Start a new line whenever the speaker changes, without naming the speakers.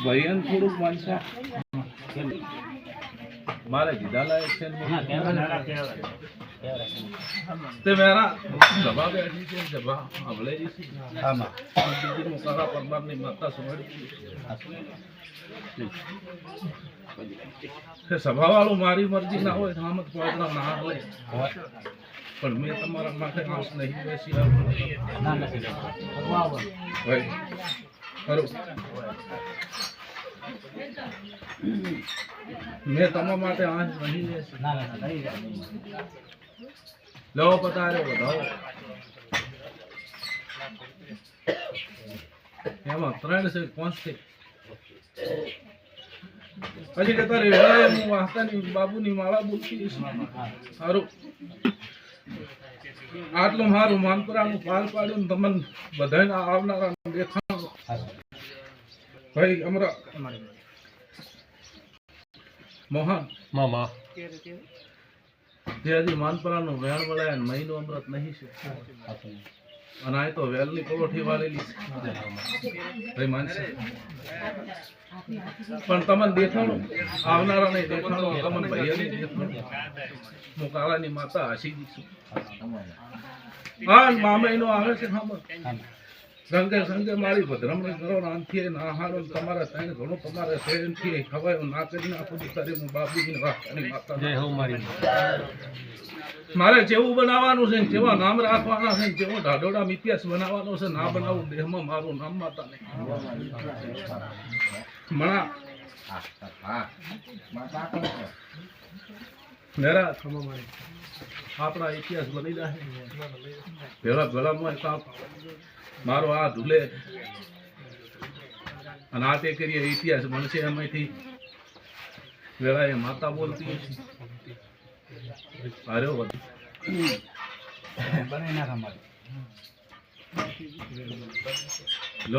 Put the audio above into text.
ભૈયન થોડુંક માનસા મારે કીધા લાયક છે તે મેરા જવાબ એની છે જવાબ આવલે જી છે આમાં બીજી મુકારા પરમારની માતા સુમડી કે સભા વાળું મારી મરજી ના હોય રામત પાડના ના હોય પણ મેં તમારા માટે આંસ નહીં બેસી ના નથી ભાઈ ખરું મેં તમારા માટે આંસ નહીં બેસી ના લો પતારે બતાવો એમાં 3 છે 5 છે પછી કે તારે વેળાએ હું વાહતાની બાબુની માળા બોલતી સારું આટલું મારું માનપરાનું પાર પાડ્યું તમને બધાને આવનારા દેખાણો ભાઈ અમારા મોહન મામા જે હજી માનપરાનું વેણ વળાય મહિનો અમૃત નહીં છે અને આ તો વેલની પરોઠી વાળેલી છે ભાઈ માનશે પણ તમને દેખાણું આવનારા નહીં દેખાણું તમને ભૈયાની દેખાણું હું કાળાની માતા હસી દઈશું હા મામા એનો આવે છે ખબર સંગે સંગે મારી ભદ્રમણી કરો નાનથી ના હારો તમારા ત્યાં ઘણું તમારે શહેરથી ખવાય ના કરી નાખું તારી હું બાપુજીને વાહતાની માતા જય હો મારી મારે જેવું બનાવવાનું છે જેવા નામ રાખવાના છે જેવો ઢાઢોડા ઇતિહાસ બનાવવાનો છે ના બનાવું દેહમાં મારું નામ માતા નહીં મણા મેરા આપણા ઇતિહાસ બની જાય પેલા ગળામાં કાપ મારો આ ધૂલે અને આ તે કરીએ ઇતિહાસ બનશે એમાંથી વેળા એ માતા બોલતી અરે બને ના